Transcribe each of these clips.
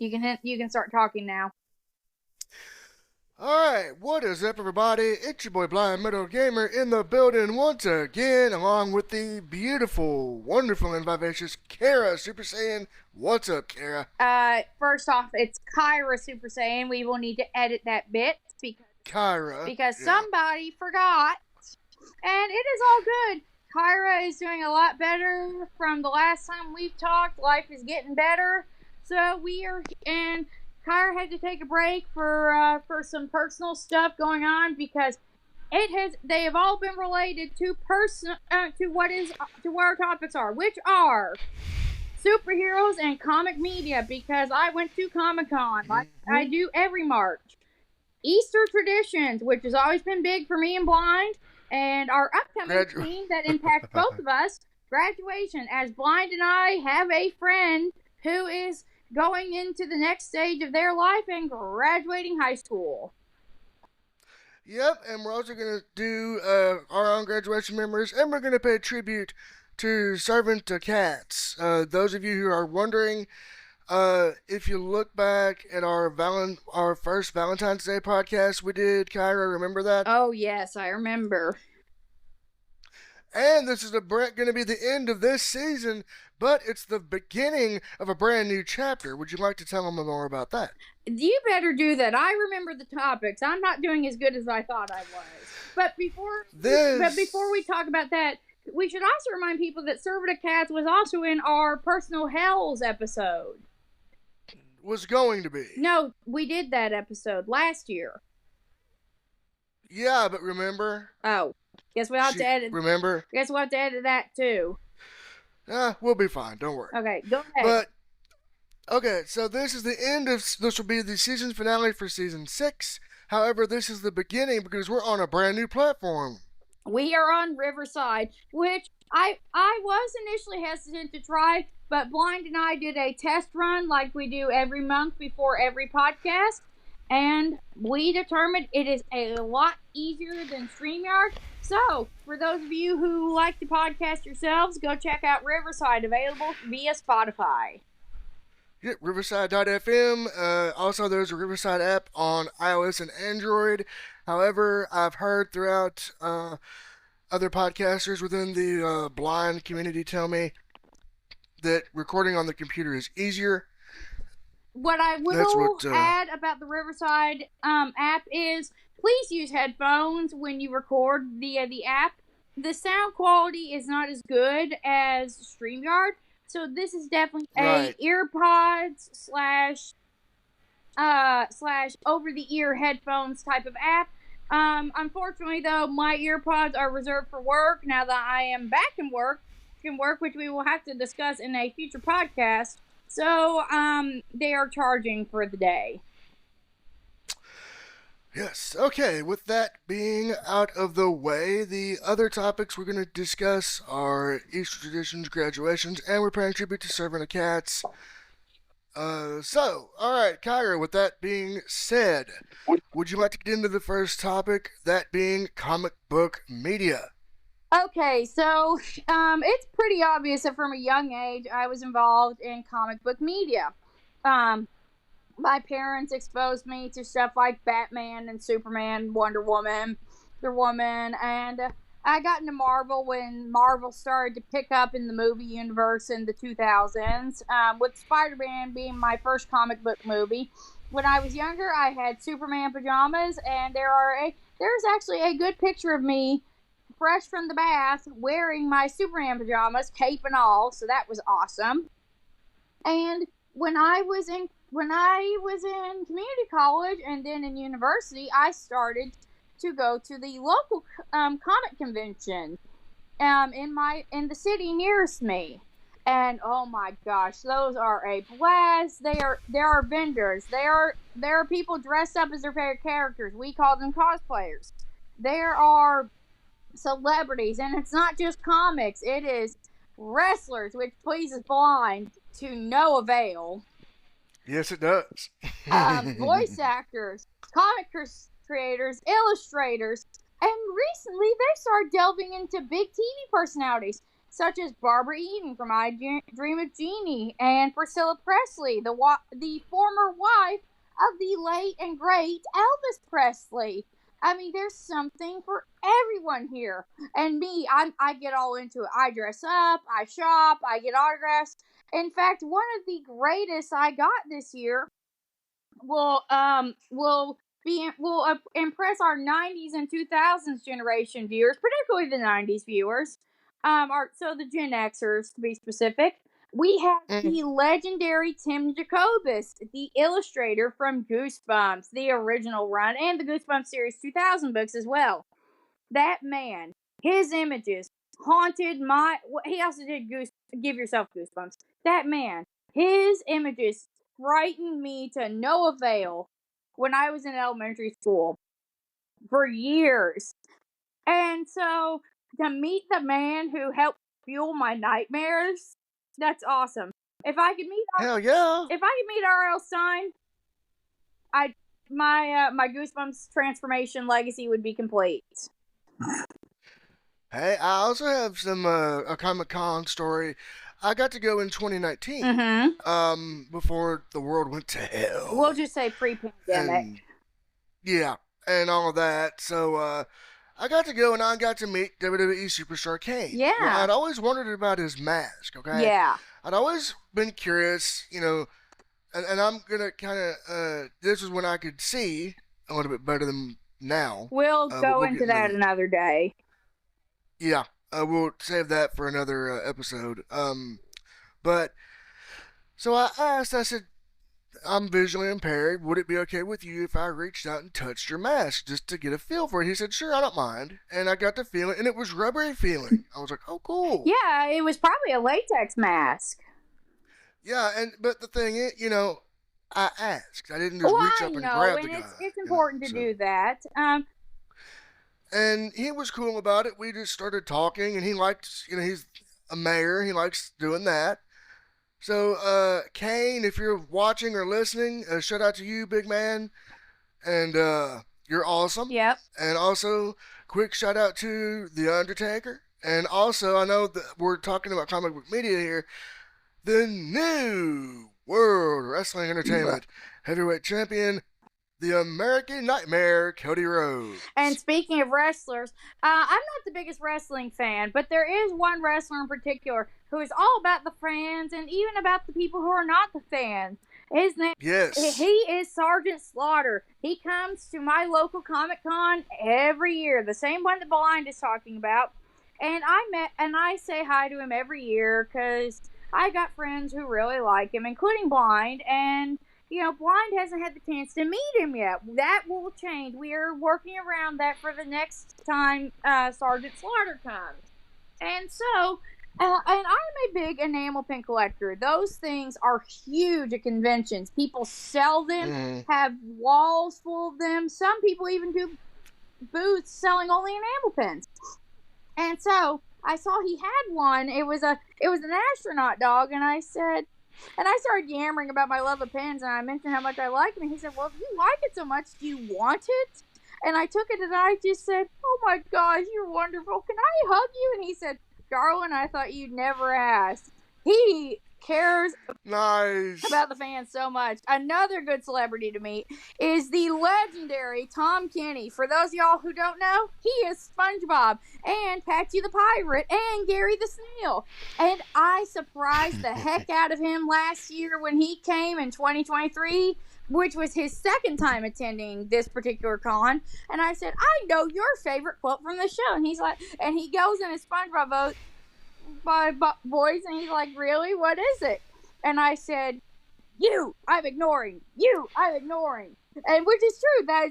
You can start talking now. Alright, what is up, everybody? It's your boy Blind Metal Gamer in the building once again, along with the beautiful, wonderful, and vivacious Kaira Super Saiyan. What's up, Kaira? First off, it's Kaira Super Saiyan. We will need to edit that bit because somebody forgot, and it is all good. Kaira is doing a lot better from the last time we've talked. Life is getting better, so we are and. Kaira had to take a break for some personal stuff going on because they have all been related to what our topics are, which are superheroes and comic media, because I went to Comic-Con like I do every March. Easter traditions, which has always been big for me and Blind, and our upcoming theme that impacts both of us, graduation, as Blind and I have a friend who is going into the next stage of their life and graduating high school. Yep, and we're also going to do our own graduation memories, and we're going to pay tribute to Servant to Cats. Those of you who are wondering, if you look back at our first Valentine's Day podcast we did, Kaira, remember that? Oh, yes, I remember. And this is going to be the end of this season, but it's the beginning of a brand new chapter. Would you like to tell them more about that? You better do that. I remember the topics. I'm not doing as good as I thought I was. But before we talk about that, we should also remind people that Servant of Cats was also in our Personal Hells episode. Was going to be. No, we did that episode last year. Yeah, but remember? Oh. Guess we'll have to edit. Remember? Guess we'll have to edit that too. We'll be fine. Don't worry. Okay, go ahead. So this will be the season finale for season 6. However, this is the beginning because we're on a brand new platform. We are on Riverside, which I was initially hesitant to try, but Blind and I did a test run like we do every month before every podcast, and we determined it is a lot easier than StreamYard. So, for those of you who like to podcast yourselves, go check out Riverside, available via Spotify. Yeah, Riverside.fm. Also, there's a Riverside app on iOS and Android. However, I've heard throughout other podcasters within the blind community tell me that recording on the computer is easier. What I will add about the Riverside app is, please use headphones when you record via the app. The sound quality is not as good as StreamYard, so this is definitely a earpods slash over-the-ear headphones type of app. Unfortunately, though, my earpods are reserved for work now that I am back in work, which we will have to discuss in a future podcast. So, they are charging for the day. Yes, okay, with that being out of the way, the other topics we're going to discuss are Easter traditions, graduations, and we're paying tribute to Servant of Cats. Alright, Kaira, with that being said, would you like to get into the first topic, that being comic book media? Okay, so, it's pretty obvious that from a young age, I was involved in comic book media. My parents exposed me to stuff like Batman and Superman, Wonder Woman, and I got into Marvel when Marvel started to pick up in the movie universe in the 2000s, with Spider-Man being my first comic book movie. When I was younger, I had Superman pajamas, and there's actually a good picture of me fresh from the bath wearing my Superman pajamas, cape and all, so that was awesome. And when I was in community college and then in university, I started to go to the local comic convention in the city nearest me. And oh my gosh, those are a blast. There are vendors. There are people dressed up as their favorite characters. We call them cosplayers. There are celebrities, and it's not just comics. It is wrestlers, which pleases Blind to no avail. Yes, it does. Voice actors, comic creators, illustrators, and recently they started delving into big TV personalities. such as Barbara Eden from I Dream of Jeannie and Priscilla Presley, the former wife of the late and great Elvis Presley. I mean, there's something for everyone here. And me, I get all into it. I dress up, I shop, I get autographs. In fact, one of the greatest I got this year will impress our 90s and 2000s generation viewers, particularly the 90s viewers. The Gen Xers to be specific. We have Mm. the legendary Tim Jacobus, the illustrator from Goosebumps, the original run, and the Goosebumps series 2000 books as well. That man, his images haunted my. He also did Give Yourself Goosebumps. That man, his images frightened me to no avail when I was in elementary school for years. And so to meet the man who helped fuel my nightmares, that's awesome. If I could meet Hell yeah. R.L. Stein, I my Goosebumps transformation legacy would be complete. Hey, I also have some a Comic Con story. I got to go in 2019, Mm-hmm. before the world went to hell. We'll just say pre-pandemic. And yeah, and all of that. So I got to go and I got to meet WWE Superstar Kane. Yeah. Well, I'd always wondered about his mask. Okay. Yeah. I'd always been curious, and I'm gonna kind of. This was when I could see a little bit better than now. We'll go into that another day. Yeah, we'll save that for another episode. But so I asked. I said, "I'm visually impaired. Would it be okay with you if I reached out and touched your mask just to get a feel for it?" He said, "Sure, I don't mind." And I got to feel it, and it was rubbery feeling. I was like, "Oh, cool." Yeah, it was probably a latex mask. Yeah, but the thing is, I asked. I didn't just reach up and grab the guy. It's important to do that. And he was cool about it. We just started talking, and he likes, he's a mayor. He likes doing that. So, Kane, if you're watching or listening, shout out to you, big man. And you're awesome. Yep. And also, quick shout out to The Undertaker. And also, I know that we're talking about comic book media here. The new World Wrestling Entertainment Heavyweight Champion, the American Nightmare, Cody Rhodes. And speaking of wrestlers, I'm not the biggest wrestling fan, but there is one wrestler in particular who is all about the fans and even about the people who are not the fans. His name, yes, he is Sergeant Slaughter. He comes to my local Comic Con every year, the same one that Blind is talking about. And I say hi to him every year because I got friends who really like him, including Blind, and Blind hasn't had the chance to meet him yet. That will change. We are working around that for the next time Sergeant Slaughter comes. And so, and I'm a big enamel pin collector. Those things are huge at conventions. People sell them, have walls full of them. Some people even do booths selling only enamel pins. And so I saw he had one. It was an astronaut dog, and I started yammering about my love of pins, and I mentioned how much I liked it. And he said, "Well, if you like it so much, do you want it?" And I took it, and I just said, "Oh my gosh, you're wonderful. Can I hug you?" And he said, "Darling, I thought you'd never ask." He cares about the fans so much. Another good celebrity to meet is the legendary Tom Kenny. For those of y'all who don't know, he is SpongeBob and Patchy the Pirate and Gary the Snail. And I surprised the heck out of him last year when he came in 2023, which was his second time attending this particular con. And I said, "I know your favorite quote from the show." And he's like, and he goes in his SpongeBob voice, and he's like, "Really? What is it?" And I said, "You, I'm ignoring. You, I'm ignoring." And which is true. That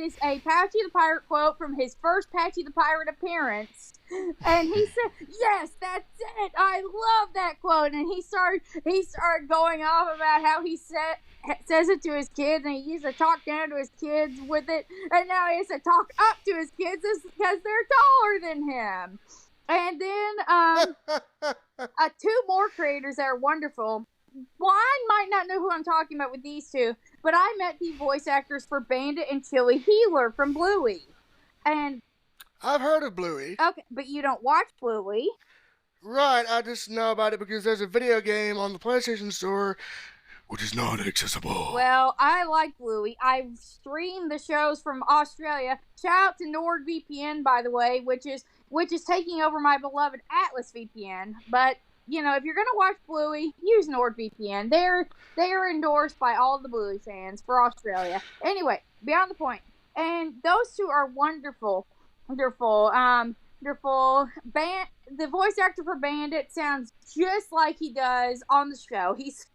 is a Patchy the Pirate quote from his first Patchy the Pirate appearance. And he said, "Yes, that's it. I love that quote." And he started going off about how he says it to his kids, and he used to talk down to his kids with it, and now he has to talk up to his kids because they're taller than him. And then two more creators that are wonderful. Blind might not know who I'm talking about with these two, but I met the voice actors for Bandit and Chili Healer from Bluey. And I've heard of Bluey. Okay, but you don't watch Bluey. Right, I just know about it because there's a video game on the PlayStation Store which is not accessible. Well, I like Bluey. I've streamed the shows from Australia. Shout out to NordVPN, by the way, which is taking over my beloved Atlas VPN. But you know, if you're gonna watch Bluey, use NordVPN. They are endorsed by all the Bluey fans for Australia. Anyway, beyond the point. And those two are wonderful, wonderful. Wonderful. The voice actor for Bandit sounds just like he does on the show. He's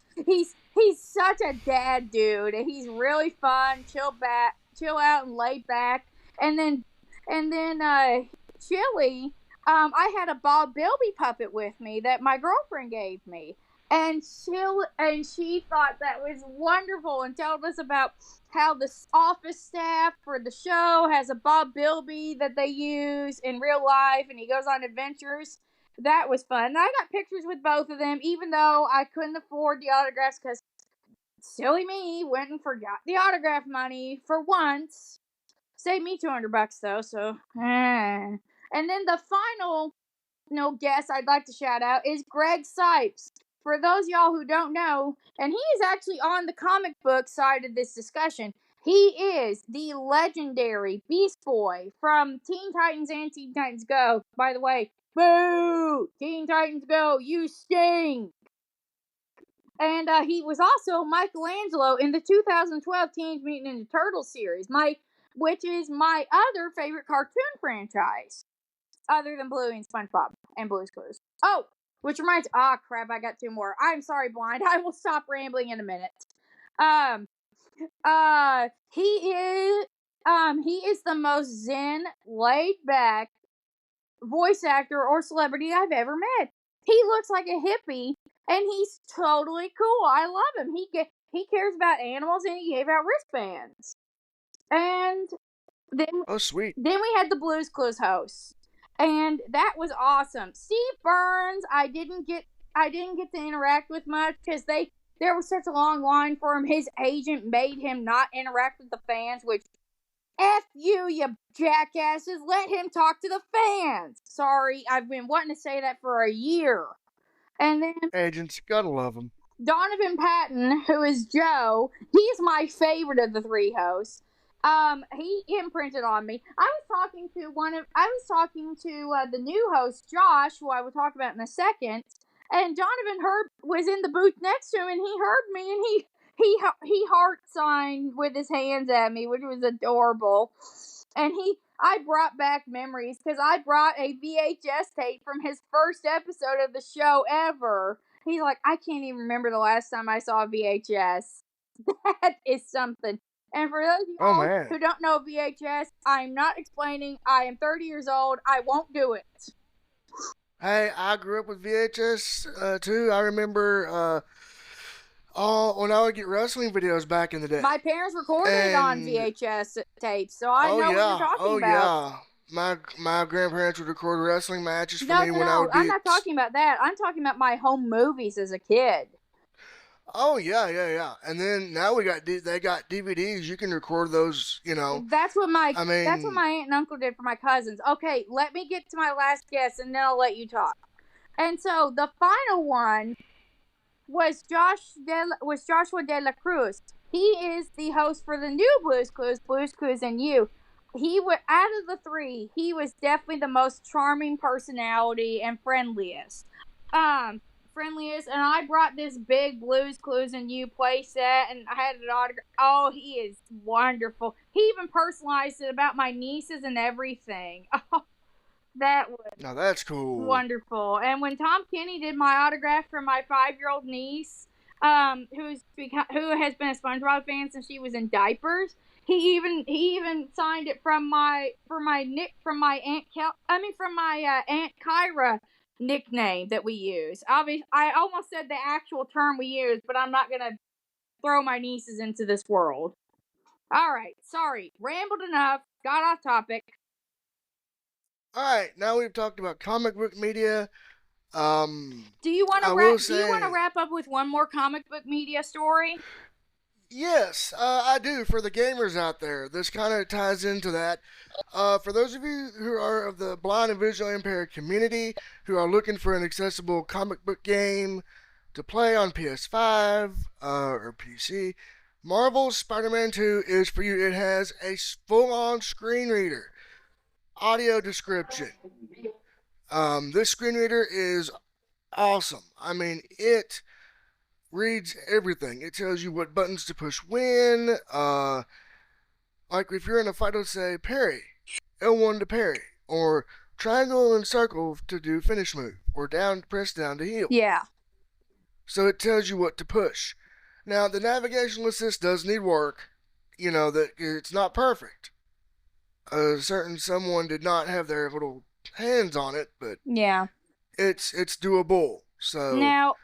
such a dad dude. He's really fun, chill out, and laid back. And then Chili, I had a Bob Bilby puppet with me that my girlfriend gave me, and she thought that was wonderful and told us about how the office staff for the show has a Bob Bilby that they use in real life, and he goes on adventures. That was fun. And I got pictures with both of them, even though I couldn't afford the autographs because silly me went and forgot the autograph money for once. Saved me $200 though, so. And then the final no guest I'd like to shout out is Greg Sipes. For those y'all who don't know, and he is actually on the comic book side of this discussion, he is the legendary Beast Boy from Teen Titans and Teen Titans Go. By the way, boo! Teen Titans Go, you stink! And he was also Michelangelo in the 2012 Teenage Mutant Ninja Turtles series, which is my other favorite cartoon franchise, other than Bluey and SpongeBob and Blue's Clues. Oh, which reminds, crap, I got two more. I'm sorry, Blind. I will stop rambling in a minute. Um, he is the most zen, laid back voice actor or celebrity I've ever met. He looks like a hippie, and he's totally cool. I love him. He cares about animals, and he gave out wristbands. And then Oh, sweet. then we had the Blues Clues host, and that was awesome. Steve Burns, I didn't get to interact with much because there was such a long line for him. His agent made him not interact with the fans, which F you jackasses. Let him talk to the fans. Sorry, I've been wanting to say that for a year. And then Agents, gotta love them. Donovan Patton, who is Joe, he's my favorite of the three hosts. He imprinted on me. I was talking to the new host, Josh, who I will talk about in a second, and Donovan was in the booth next to him, and he heard me, and he heart signed with his hands at me, which was adorable. And I brought back memories because I brought a VHS tape from his first episode of the show ever. He's like, I can't even remember the last time I saw a VHS. That is something. And for those of Oh, y'all man. who don't know VHS, I'm not explaining. I am 30 years old. I won't do it. Hey, I grew up with VHS too. I remember when I would get wrestling videos back in the day. My parents recorded it on And VHS tapes, so I oh know what you're yeah, talking oh about. yeah. My grandparents would record wrestling matches for No, me no, when I no. would I'm be. not talking about that. I'm talking about my home movies as a kid. Oh yeah, yeah, yeah. And then now they got DVDs. You can record those. That's what my I that's what mean, my aunt and uncle did for my cousins. Okay, let me get to my last guess, and then I'll let you talk. And so the final one was Joshua De La Cruz. He is the host for the new Blues Clues and You. He was out of the three. He was definitely the most charming personality and Um, friendliest. And I brought this big Blues Clues and You playset, and I had an autograph. Oh, he is wonderful. He even personalized it about my nieces and everything. Oh, that was now that's cool. wonderful. And when Tom Kenny did my autograph for my 5-year-old niece, who has been a SpongeBob fan since she was in diapers, he even signed it from my aunt Kyra nickname that we use. Obviously, I almost said the actual term we use, but I'm not gonna throw my nieces into this world. All right, sorry, rambled enough, got off topic. All right, now we've talked about comic book media. Do you want to I wrap? will Do you want to say, wrap up with one more comic book media story? Yes, I do. For the gamers out there, this kind of ties into that. For those of you who are of the blind and visually impaired community who are looking for an accessible comic book game to play on PS5 or PC, Marvel's Spider-Man 2 is for you. It has a full-on screen reader, audio description. This screen reader is awesome. I mean, it reads everything. It tells you what buttons to push when. Like if you're in a fight, it'll say parry, L1 to parry, or triangle and circle to do finish move, or down press down to heal. Yeah. So it tells you what to push. Now the navigational assist does need work. You know that it's not perfect. A certain someone did not have their little hands on it, but Yeah. it's doable. So Now,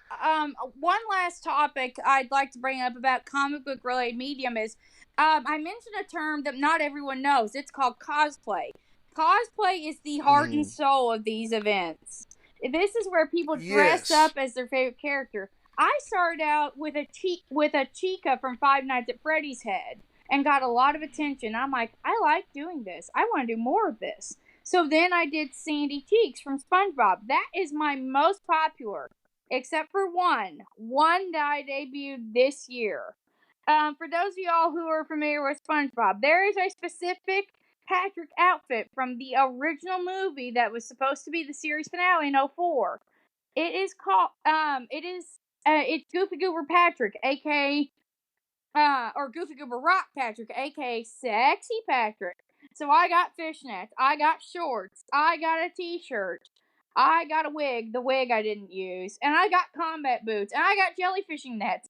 one last topic I'd like to bring up about comic book related medium is I mentioned a term that not everyone knows. It's called cosplay. Cosplay is the heart and soul of these events. This is where people dress yes, up as their favorite character. I started out with a Chica from Five Nights at Freddy's head and got a lot of attention. I'm like, I like doing this. I want to do more of this. So then I did Sandy Cheeks from SpongeBob. That is my most popular, except for one. One that I debuted this year. For those of y'all who are familiar with SpongeBob, there is a specific Patrick outfit from the original movie that was supposed to be the series finale in '04. It is called, it's Goofy Goober Patrick, aka or Goofy Goober Rock Patrick, aka Sexy Patrick. So I got fishnets, I got shorts, I got a t-shirt, I got a wig, the wig I didn't use, and I got combat boots, and I got jellyfishing nets,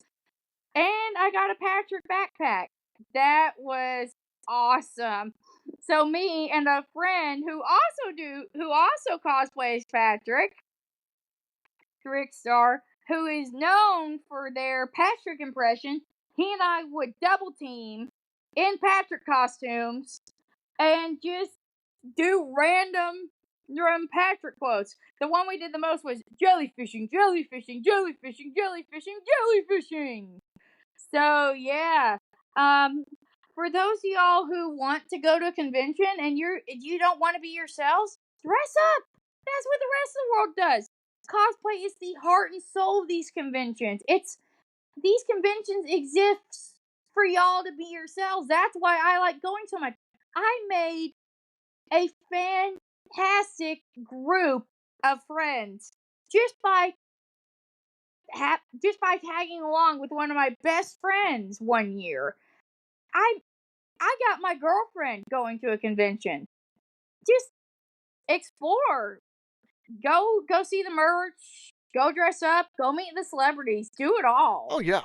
and I got a Patrick backpack. That was awesome. So me and a friend who also cosplays Patrick, Trickstar, who is known for their Patrick impression, he and I would double team in Patrick costumes and just do random Patrick quotes. The one we did the most was jellyfishing, jellyfishing, jellyfishing, jellyfishing, jellyfishing. So yeah. Um for those of y'all who want to go to a convention and you don't want to be yourselves, dress up. That's what the rest of the world does. Cosplay is the heart and soul of these conventions. It's these conventions exist for y'all to be yourselves. That's why I like going so much. I made a fantastic group of friends just by just by tagging along with one of my best friends one year. I I got my girlfriend going to a convention. Just explore. Go see the merch. Go dress up. Go meet the celebrities. Do it all. oh yeah,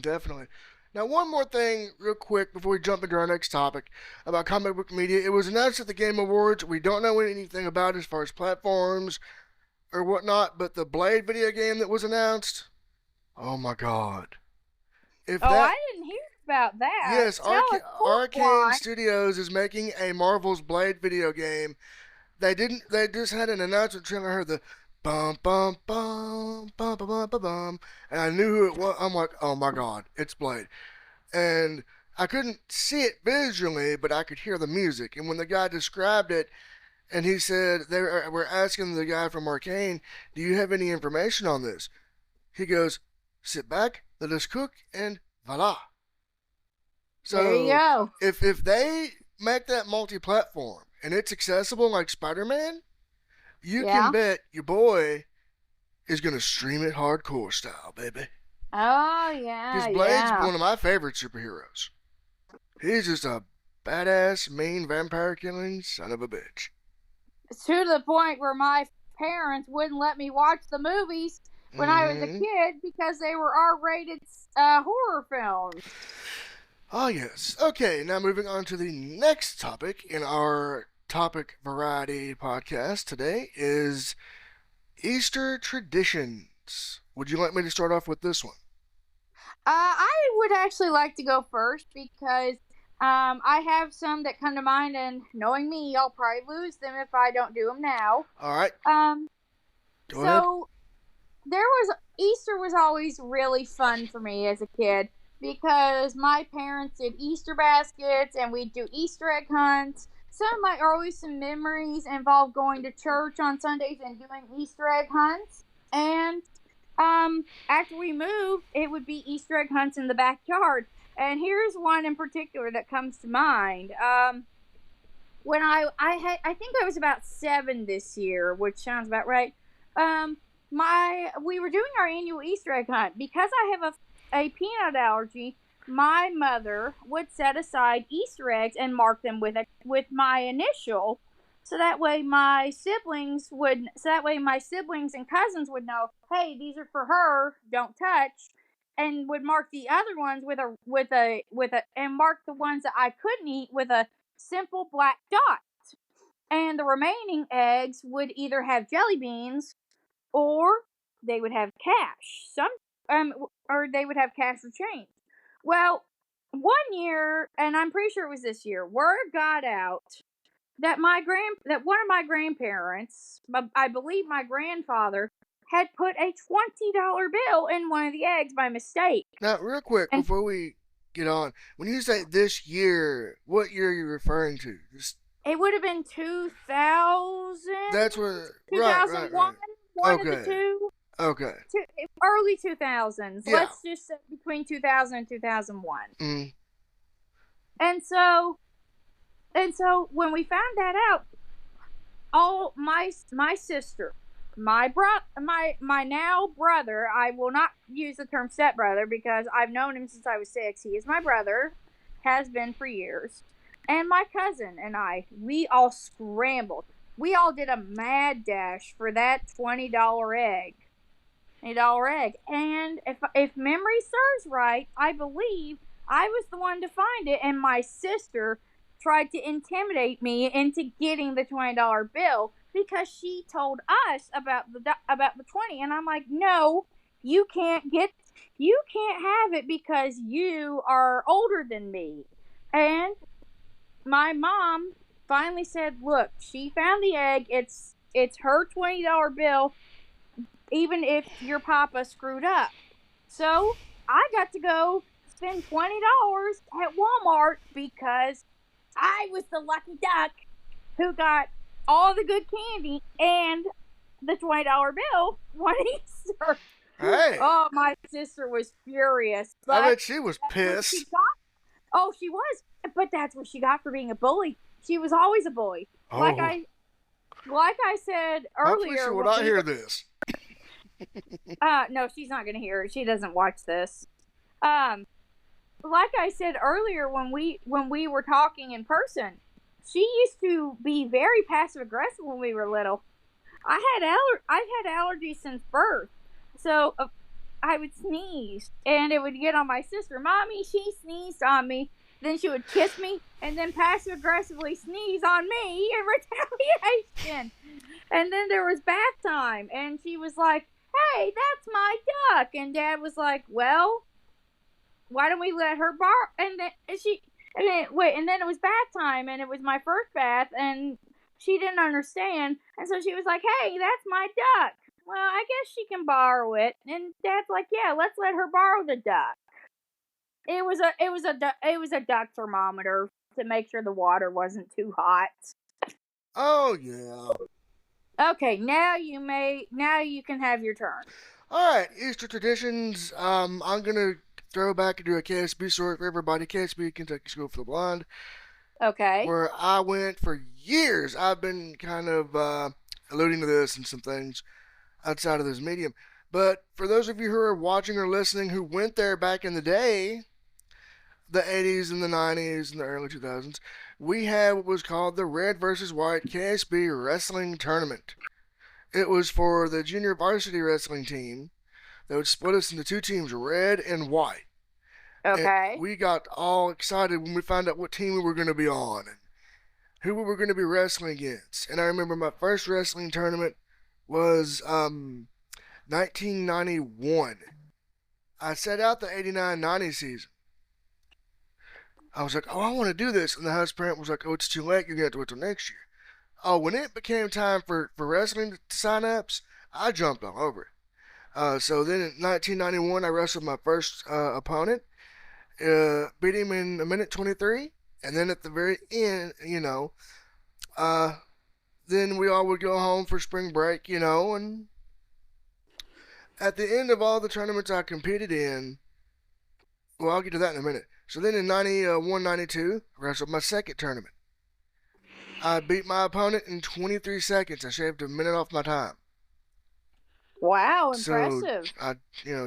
definitely. Now, one more thing, real quick, before we jump into our next topic about comic book media. It was announced at the Game Awards. We don't know anything about it as far as platforms or whatnot, but the Blade video game that was announced, oh my god. If Oh, that, I didn't hear about that. yes, Tell us more, Arcane why. Studios is making a Marvel's Blade video game. They just had an announcement trailer. I heard the bum bum bum bum bum bum bum bum, and I knew who it was. I'm like, oh my god, it's Blade. And I couldn't see it visually, but I could hear the music. And when the guy described it, and he said were asking the guy from Arcane, "Do you have any information on this?" He goes, "Sit back, let us cook, and voila." There you So go. if they make that multi-platform and it's accessible like Spider-Man, you can Yeah. bet your boy is gonna stream it hardcore style, baby. Oh Because yeah, Blade's yeah. one of my favorite superheroes. He's just a badass, mean vampire killing son of a bitch. To the point where my parents wouldn't let me watch the movies when I was a Mm-hmm. kid because they were R-rated horror films. Oh yes. Okay, now moving on to the next topic in our topic variety podcast today is Easter traditions. Would you like me to start off with this one? I would actually like to go first because I have some that come to mind, and knowing me, I'll probably lose them if I don't do them now. All right, Um, go ahead. so Easter was always really fun for me as a kid. because my parents did Easter baskets and we'd do Easter egg hunts. Some of my earliest memories involve going to church on Sundays and doing Easter egg hunts. And after we moved, it would be Easter egg hunts in the backyard. And here's one in particular that comes to mind. When I think I was about 7 this year, which sounds about right. Um, my we were doing our annual Easter egg hunt because I have a peanut allergy. My mother would set aside Easter eggs and mark them with my initial, so that way my siblings and cousins would know, hey, these are for her, don't touch, and would mark the other ones and mark the ones that I couldn't eat with a simple black dot. And the remaining eggs would either have jelly beans or they would have cash. Or they would have cash or change. Well, one year, and I'm pretty sure it was this year, word got out that one of my grandparents, I believe my grandfather, had put a $20 bill in one of the eggs by mistake. Now, real quick, And before we get on, when you say this year, what year are you referring to? Just it would have been 2000, that's what. Right, right, 2001, right. one of the Okay, two. okay. Early 2000s. Yeah. Let's just say between 2000 and 2001. Mm. And so when we found that out, all my sister, my now brother, I will not use the term stepbrother because I've known him since I was 6. He is my brother, has been for years. And my cousin and I, we all scrambled. We all did a mad dash for that $20 egg. $20 egg. And if memory serves right, I believe I was the one to find it, and my sister tried to intimidate me into getting the $20 bill because she told us about the 20, and I'm like, no, you can't have it because you are older than me. And my mom finally said, look, she found the egg. It's her $20 bill, even if your papa screwed up. So I got to go spend $20 at Walmart because I was the lucky duck who got all the good candy and the $20 bill one Easter. Hey, Oh, my sister was furious, I but bet she was that's what she pissed. got. Oh, she was, but that's what she got for being a bully. She was always a bully. Like Oh, I like I said hopefully she earlier will when not we hear were this. no, she's not gonna hear it. She doesn't watch this. Um, like I said earlier when we were talking in person, she used to be very passive aggressive when we were little. I've had allergies since birth, so I would sneeze and it would get on my sister. Mommy, she sneezed on me. Then she would kiss me and then passive aggressively sneeze on me in retaliation. And then there was bath time, and she was like, "Hey, that's my duck." And Dad was like, "Well, why don't we let her borrow?" And then it was bath time, and it was my first bath, and she didn't understand, and so she was like, "Hey, that's my duck." Well, I guess she can borrow it, and Dad's like, "Yeah, let's let her borrow the duck." It was a duck thermometer to make sure the water wasn't too hot. Oh yeah. Okay, now you can have your turn. All right, Easter traditions. I'm gonna throw back and do a KSB story for everybody. KSB, Kentucky School for the Blind, Okay. where I went for years. I've been kind of alluding to this and some things outside of this medium. But for those of you who are watching or listening who went there back in the day, the 80s and the 90s and the early 2000s, we had what was called the Red versus White KSB Wrestling Tournament. It was for the junior varsity wrestling team. They would split us into two teams, red and white. And Okay. we got all excited when we found out what team we were going to be on and who we were going to be wrestling against. And I remember my first wrestling tournament was 1991. I set out the 89-90 season. I was like, oh, I want to do this. And the house parent was like, oh, it's too late. You're going to have to wait till next year. Oh, when it became time for wrestling sign ups, I jumped all over it. So then in 1991, I wrestled my first opponent. beat him in a minute 23, and then at the very end, uh, then we all would go home for spring break, and at the end of all the tournaments I competed in, well, I'll get to that in a minute. So then in 91, 92, I wrestled my second tournament. I beat my opponent in 23 seconds. I shaved a minute off my time. Wow, So impressive. I,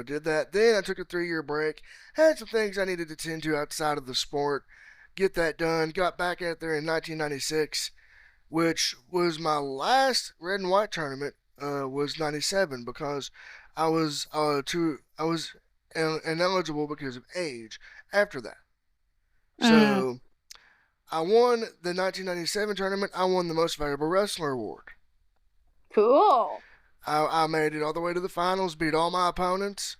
did that. Then I took a 3 year break. Had some things I needed to tend to outside of the sport. Get that done. Got back out there in 1996, which was my last red and white tournament. Was 97 because I was ineligible because of age. After that, Mm, so I won the 1997 tournament. I won the most valuable wrestler award. cool. I made it all the way to the finals, beat all my opponents.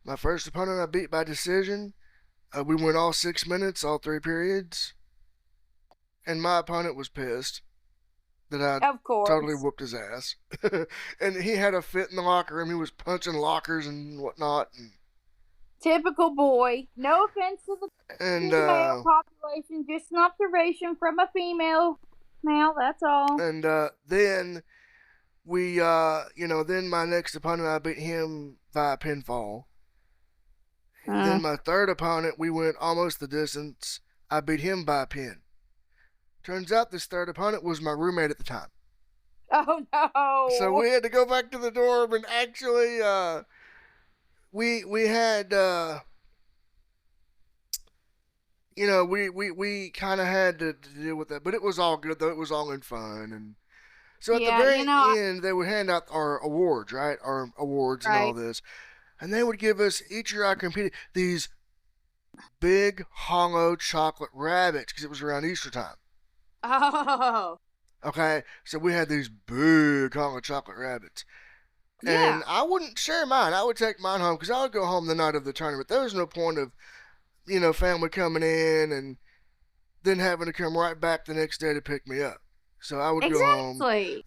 My first opponent I beat by decision. We went all 6 minutes, all 3 periods. And my opponent was pissed that I Of totally course. whooped his ass. And he had a fit in the locker room. He was punching lockers and whatnot. Typical boy. No offense to the And, male population, just an observation from a female male, that's all. then then my next opponent, I beat him via pinfall. Then Mm. my third opponent, we went almost the distance. I beat him by pin. Turns out this third opponent was my roommate at the time. Oh So no. we had to go back to the dorm and actually we had we kind of had to deal with that, but it was all good though. It was all in fun. And so at the Yeah, very end they would hand out our awards, right? Our awards and all right. this. And they would give us each year I competed these big hollow chocolate rabbits because it was around Easter time. Oh. Okay, so we had these big hollow chocolate rabbits. Yeah. And I wouldn't share mine. I would take mine home because I would go home the night of the tournament. There was no point of, family coming in and then having to come right back the next day to pick me up. So I would go home Exactly.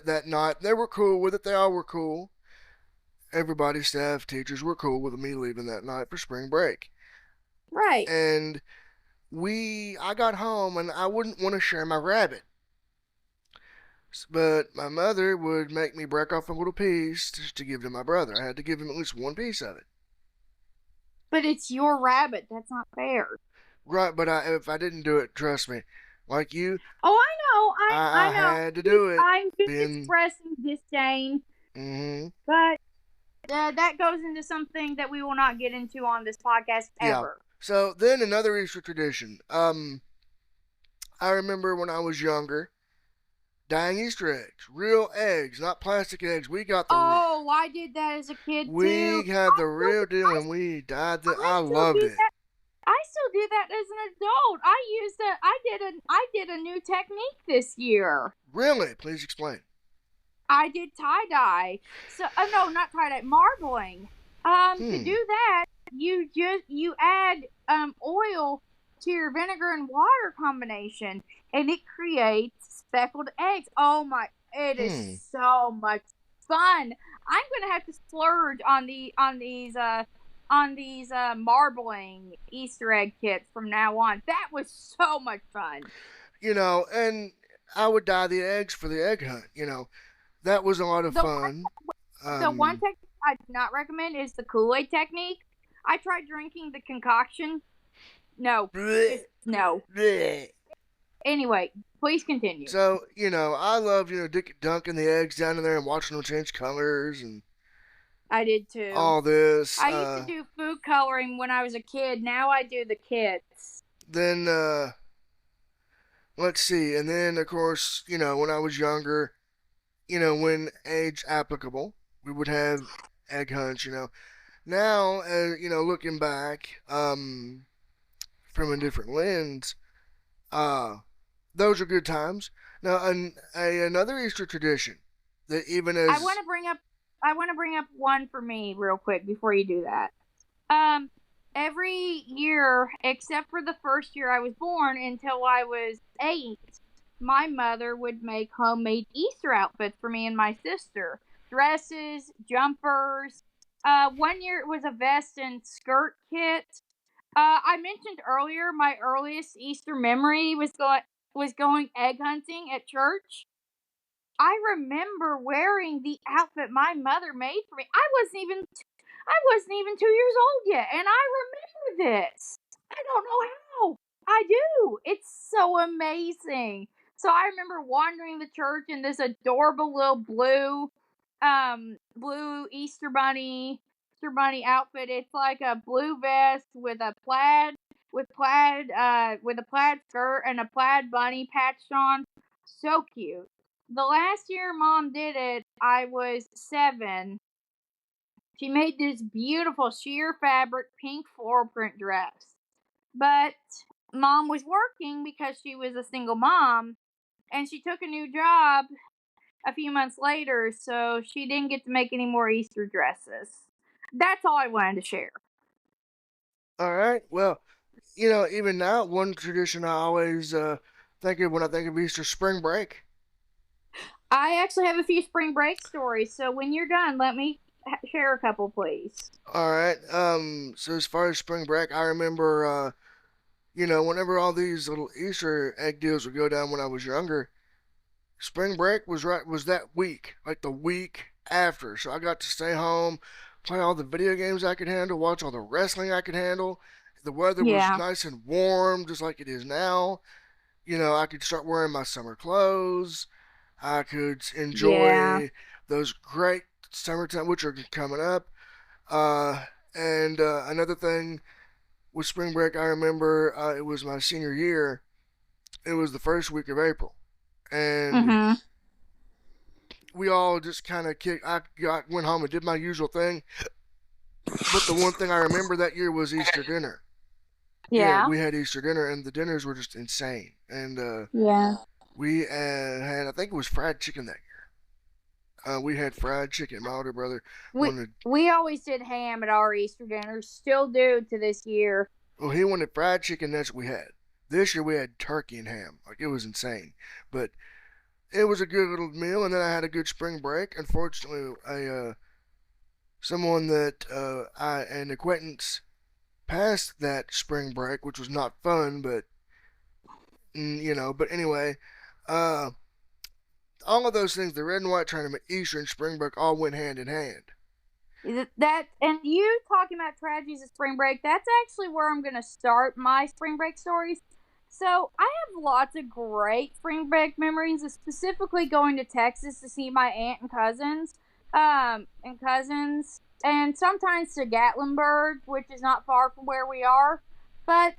that night. They were cool with it. They all were cool. Everybody, staff, teachers were cool with me leaving that night for spring break. Right. And I got home and I wouldn't want to share my rabbit. But my mother would make me break off a little piece to give to my brother. I had to give him at least one piece of it. But it's your rabbit. That's not fair. Right, but if I didn't do it, trust me, like you, Oh, I know. I I know. had to do it. I'm just Being, expressing disdain, mm-hmm, but that goes into something that we will not get into on this podcast yeah. ever. So then another Easter tradition. I remember when I was younger, dyeing Easter eggs, real eggs, not plastic eggs. We got the Oh, I did that as a kid we too. had the real deal, and we dyed the. I Still loved do it. that. I still do that as an adult. I did a new technique this year. Really, please explain. I did tie dye. So, no, not tie dye, marbling. To Hmm. do that, you add oil to your vinegar and water combination, and it creates speckled eggs. Oh my! It is Hmm. so much fun. I'm gonna have to splurge on these marbling Easter egg kits from now on. That was so much fun. And I would dye the eggs for the egg hunt. That was a lot of The fun. one Um, technique I do not recommend is the Kool-Aid technique. I tried drinking the concoction. No, bleh, no. bleh. Anyway, please continue. So I love dunking the eggs down in there and watching them change colors and I did too. all this. I used to do food coloring when I was a kid. Now I do the kits. Then let's see, and then of course when I was younger, when age applicable, we would have egg hunts. Now, looking back, from a different lens, uh, those are good times. Now, another Easter tradition that even I as want to bring up. I want to bring up one for me real quick before you do that. Um, every year except for the first year I was born until I was 8, my mother would make homemade Easter outfits for me and my sister. Dresses, jumpers. One year it was a vest and skirt kit. I mentioned earlier my earliest Easter memory was going egg hunting at church. I remember wearing the outfit my mother made for me. I wasn't even 2 years old yet, and I remember this. I don't know how. I do. It's so amazing. So I remember wandering the church in this adorable little blue Easter bunny outfit. It's like a blue vest with a plaid skirt and a plaid bunny patched on. So cute. The last year mom did it, I was 7. She made this beautiful sheer fabric pink floral print dress. But mom was working because she was a single mom and she took a new job a few months later, so she didn't get to make any more Easter dresses. That's all I wanted to share. All right. Well, even now, one tradition I always think of when I think of Easter, spring break. I actually have a few spring break stories, so when you're done, let me share a couple, please. All right. So as far as spring break, I remember, whenever all these little Easter egg deals would go down when I was younger, spring break was that week, like the week after. So I got to stay home, play all the video games I could handle, watch all the wrestling I could handle. The weather was Yeah, nice and warm, just like it is now. I could start wearing my summer clothes. I could yeah. enjoy those great summertime, which are coming up. And another thing with spring break, I remember it was my senior year. It was the first week of April, and Mhm. we all just kind of kicked. Went home and did my usual thing. But the one thing I remember that year was Easter dinner. Yeah, Yeah. we had Easter dinner, and the dinners were just insane. And Yeah. we had, I think it was fried chicken that year. We had fried chicken. My older brother We wanted, we always did ham at our Easter dinners, still do to this year. well, he wanted fried chicken. That's what we had. This year we had turkey and ham. Like, it was insane. But it was a good little meal, and then I had a good spring break. Unfortunately, someone that an acquaintance passed that spring break, which was not fun, but But anyway, uh, all of those things, the red and white tournament, Easter, and spring break, all went hand in hand. That and you talking about tragedies of spring break, that's actually where I'm gonna start my spring break stories. So I have lots of great spring break memories, specifically going to Texas to see my aunt and sometimes to Gatlinburg, which is not far from where we are. But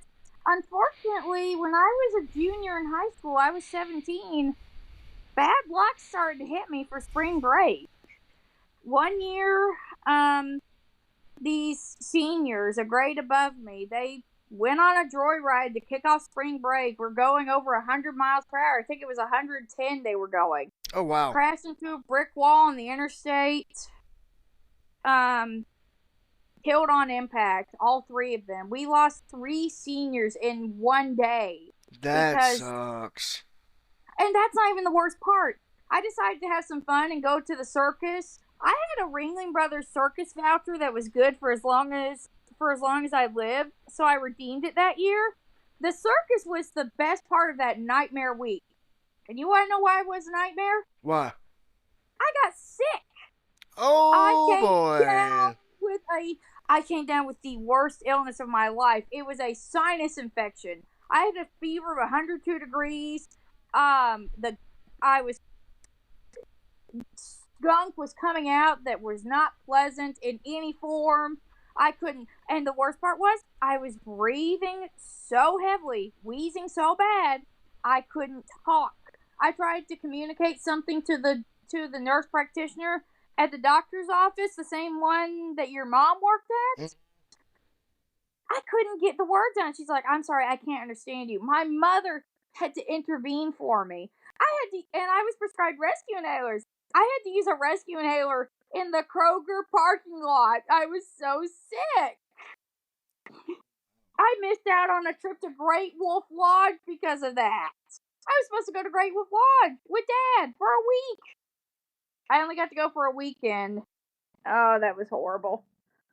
unfortunately, when I was a junior in high school, I was 17. Bad luck started to hit me for spring break. One year, um, these seniors, a grade above me, they went on a joyride to kick off spring break. We're going over 100 miles per hour. I think it was 110 they were going. Oh, wow. Crashed into a brick wall on the interstate. Um, Killed on impact, all three of them. We lost 3 seniors in one day That because, sucks. and that's not even the worst part. I decided to have some fun and go to the circus. I had a Ringling Brothers circus voucher that was good for as long as I lived, so I redeemed it that year. The circus was the best part of that nightmare week. And you want to know why it was a nightmare? Why? I got sick. I Oh, came down boy. with a I came down with the worst illness of my life. It was a sinus infection. I had a fever of 102 degrees. The I was Skunk was coming out that was not pleasant in any form. I couldn't, and the worst part was I was breathing so heavily, wheezing so bad, I couldn't talk. I tried to communicate something to the nurse practitioner at the doctor's office, the same one that your mom worked Mm. at. I couldn't get the words out. She's like, "I'm sorry, I can't understand you." My mother had to intervene for me. And I was prescribed rescue inhalers. I had to use a rescue inhaler in the Kroger parking lot. I was so sick. I missed out on a trip to Great Wolf Lodge because of that. I was supposed to go to Great Wolf Lodge with Dad for a week. I only got to go for a weekend. Oh, that was horrible.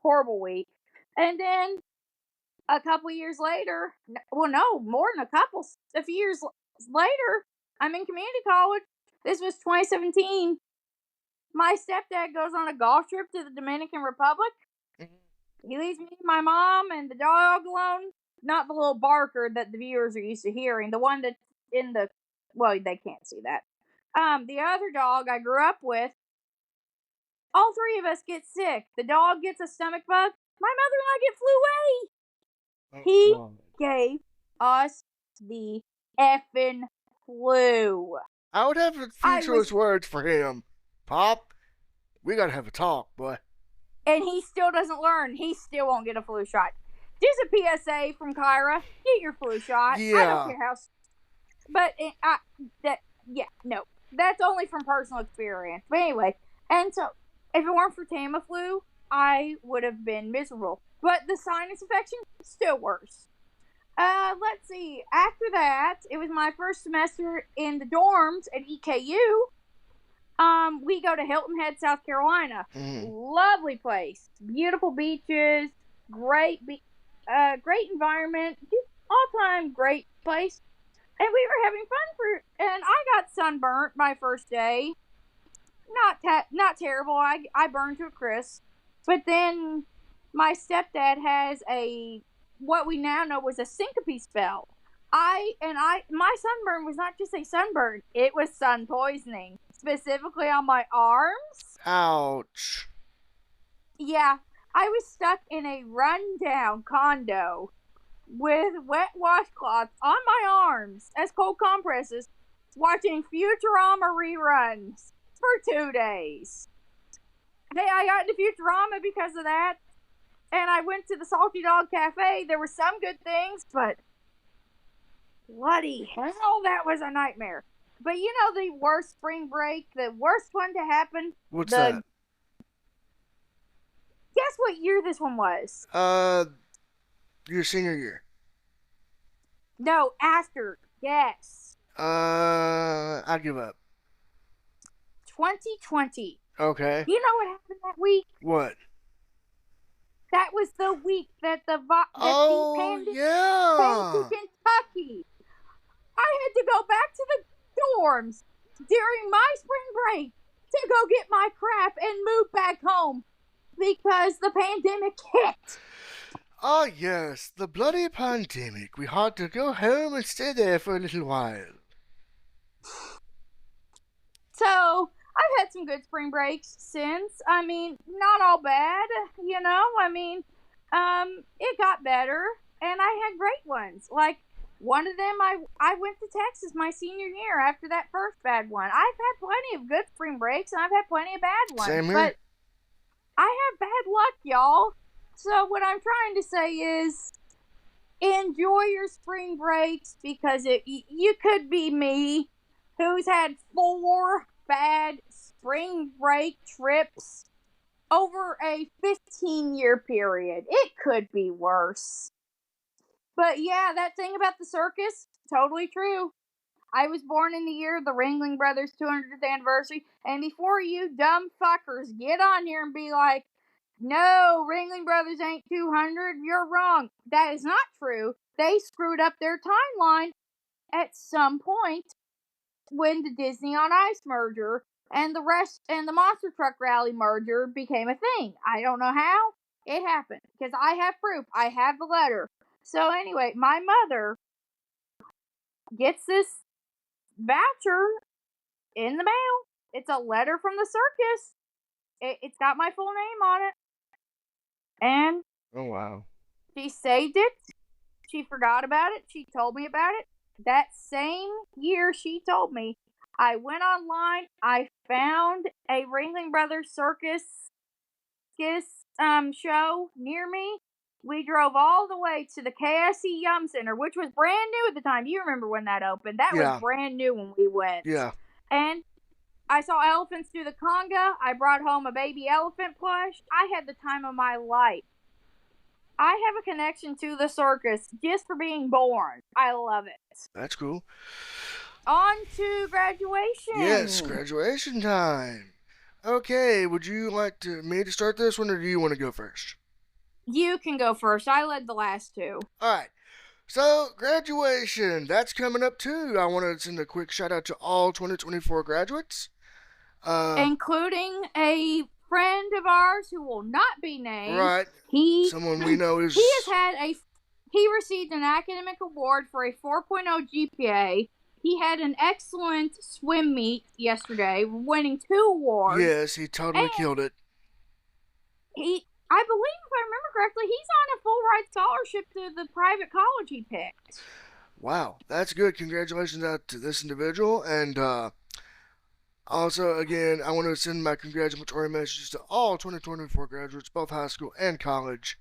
Horrible week. And then A couple years later, well, no, more than a couple, a few years later, I'm in community college. This was 2017. My stepdad goes on a golf trip to the Dominican Republic. He leaves me, my mom, and the dog alone. Not the little barker that the viewers are used to hearing. The one that's in the, well, they can't see that. The other dog I grew up with. All three of us get sick. The dog gets a stomach bug. My mother and I get flu A. Oh, He God. gave us the effing flu. I would have a few I choice was, words for him. Pop, we gotta have a talk, boy. and he still doesn't learn. He still won't get a flu shot. Just a PSA from Kyra: get your flu shot. I don't Yeah. care how, but yeah, no, that's only from personal experience. But anyway, and so if it weren't for Tamiflu, I would have been miserable. But the sinus infection, still worse. Let's see. After that, it was my first semester in the dorms at EKU. We go to Hilton Head, South Carolina. Mm. Lovely place, beautiful beaches, great environment, just all time great place. And we were having fun and I got sunburnt my first day. Not terrible. I burned to a crisp, but then my stepdad has a what we now know was a syncope spell. My sunburn was not just a sunburn; it was sun poisoning, specifically on my arms. Ouch. Yeah, I was stuck in a rundown condo with wet washcloths on my arms as cold compresses, watching Futurama reruns for 2 days. Hey, I got into Futurama because of that, and I went to the Salty Dog Cafe. There were some good things, but bloody hell, that was a nightmare. But you know the worst spring break, the worst one to happen? What's The that? Guess what year this one was? Your senior year. No, after. Yes. I give up. 2020. Okay. You know what happened that week? What? That was the week that the Oh, pandemic came to yeah. Kentucky. I had to go back to the dorms during my spring break to go get my crap and move back home because the pandemic hit. Ah, yes, the bloody pandemic. We had to go home and stay there for a little while. So I've had some good spring breaks since. I mean, not all bad, you know. I mean, it got better, and I had great ones. Like one of them, I went to Texas my senior year after that first bad one. I've had plenty of good spring breaks, and I've had plenty of bad ones. Same here. But I have bad luck, y'all. So what I'm trying to say is, enjoy your spring breaks because you could be me, who's had 4 bad spring break trips over a 15-year period. It could be worse. But yeah, that thing about the circus, totally true. I was born in the year of the Ringling Brothers' 200th anniversary, and before you dumb fuckers get on here and be like, no, Ringling Brothers ain't 200, you're wrong. That is not true. They screwed up their timeline at some point when the Disney on Ice merger and the Monster Truck Rally merger became a thing. I don't know how it happened because I have proof. I have the letter. So anyway, my mother gets this voucher in the mail. It's a letter from the circus. It's got my full name on it. And Oh, wow. she saved it. She forgot about it. She told me about it. That same year she told me, I went online. I found a Ringling Brothers circus show near me. We drove all the way to the KSE Yum Center, which was brand new at the time. You remember when that opened? That was Yeah. brand new when we went. Yeah. And I saw elephants do the conga. I brought home a baby elephant plush. I had the time of my life. I have a connection to the circus just for being born. I love it. That's cool. On to graduation. Yes, graduation time. Okay, would you like me to start this one, or do you want to go first? You can go first. I led the last two. All right. So, graduation, that's coming up too. I want to send a quick shout out to all 2024 graduates. Uh, Including a friend of ours who will not be named. right. He Someone we know he has is. had a he received an academic award for a 4.0 GPA. He had an excellent swim meet yesterday, winning 2 awards. Yes, he totally And killed it. I believe, if I remember correctly, he's on a full ride scholarship to the private college he picked. Wow, that's good. Congratulations out to this individual. And also, again, I want to send my congratulatory messages to all 2024 graduates, both high school and college.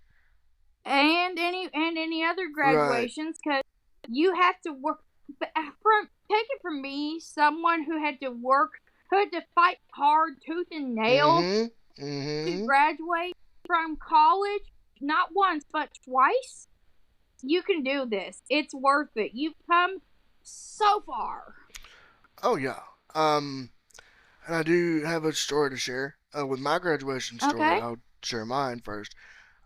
And any other Right. graduations, because you have to work. From take it from me, someone who had to work, who had to fight hard, tooth and nail, Mm hmm. to Mm hmm. graduate from college, not once but twice. You can do this. It's worth it. You've come so far. Oh, yeah. And I do have a story to share. With my graduation story, Okay. I'll share mine first.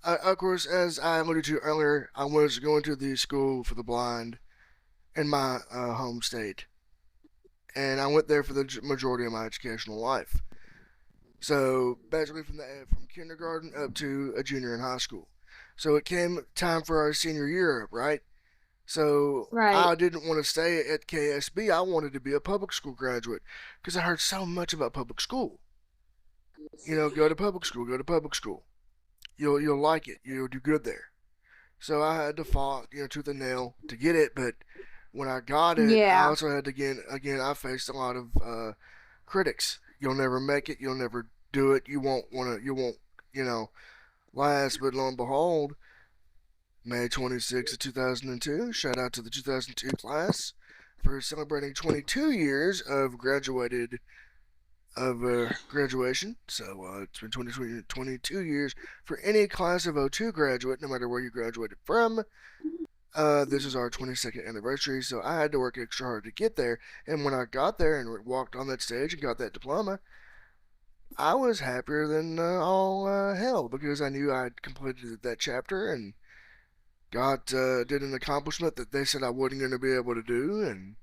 Of course, as I alluded to earlier, I was going to the school for the blind in my home state, and I went there for the majority of my educational life. So basically, from kindergarten up to a junior in high school. So it came time for our senior year, right? So Right. I didn't want to stay at KSB. I wanted to be a public school graduate because I heard so much about public school. Go to public school, go to public school. You'll like it. You'll do good there. So I had to fought, tooth and nail to get it. But when I got it, I Yeah. also had to again. I faced a lot of critics. You'll never make it. You'll never do it. You won't want to. You won't. You know, last. But lo and behold, May 26th of 2002. Shout out to the 2002 class for celebrating 22 years of graduation. So it's been 22 years for any class of '02 graduate, no matter where you graduated from. This is our 22nd anniversary, so I had to work extra hard to get there. And when I got there and walked on that stage and got that diploma, I was happier than all hell because I knew I'd completed that chapter and did an accomplishment that they said I wasn't going to be able to do, and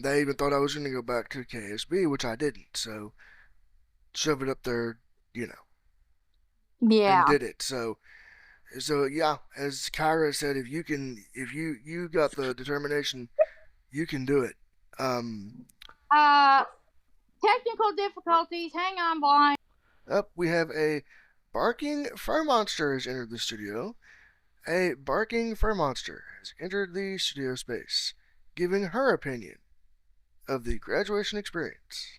they even thought I was going to go back to KSB, which I didn't. So shove it up there, you know, and Yeah. did it. So yeah, as Kyra said, if you got the determination, you can do it. Um, Uh, Technical difficulties. Hang on, blind. Up, we have a barking fur monster has entered the studio. A barking fur monster has entered the studio space, giving her opinion of the graduation experience.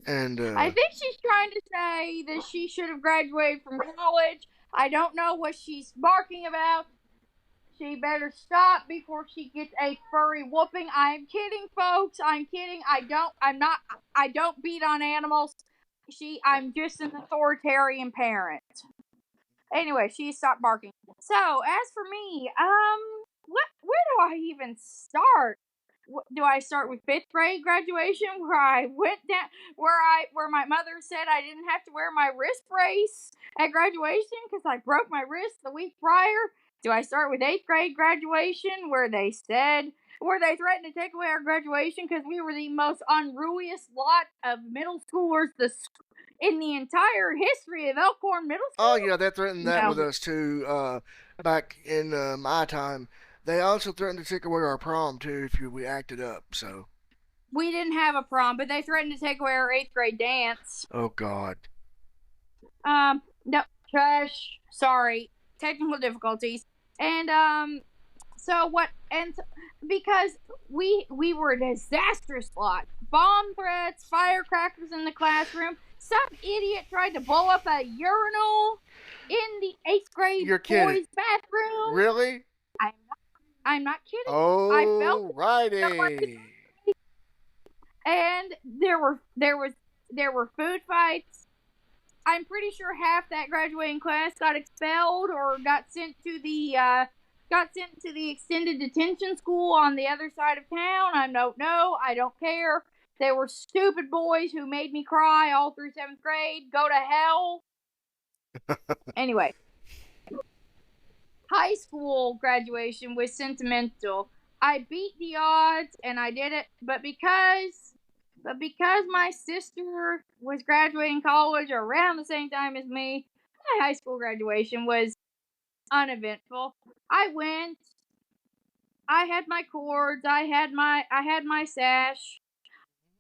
And I think she's trying to say that she should have graduated from college. I don't know what she's barking about. She better stop before she gets a furry whooping. I'm kidding, folks. I'm kidding. I'm not. I don't beat on animals. I'm just an authoritarian parent. Anyway, she stopped barking. So, as for me, where do I even start? Do I start with fifth grade graduation, where I went down, where my mother said I didn't have to wear my wrist brace at graduation because I broke my wrist the week prior? Do I start with eighth grade graduation, where they threatened to take away our graduation because we were the most unruliest lot of middle schoolers in the entire history of Elkhorn Middle oh School? yeah, they threatened that with No, us too. Back in my time, they also threatened to take away our prom too if we acted up. So, we didn't have a prom, but they threatened to take away our eighth grade dance. oh God. No, trash. Sorry, technical difficulties. And so what? Because we were a disastrous lot. Bomb threats, firecrackers in the classroom. Some idiot tried to blow up a urinal in the eighth grade You're kidding. boys' bathroom. Really? I'm I'm not kidding. I felt Oh, it. righty. And there were food fights. I'm pretty sure half that graduating class got expelled or got sent to the extended detention school on the other side of town. I don't know. I don't care. There were stupid boys who made me cry all through seventh grade. Go to hell. Anyway, high school graduation was sentimental. I beat the odds and I did it, but because my sister was graduating college around the same time as me, my high school graduation was uneventful. I went, I had my cords, I had my sash,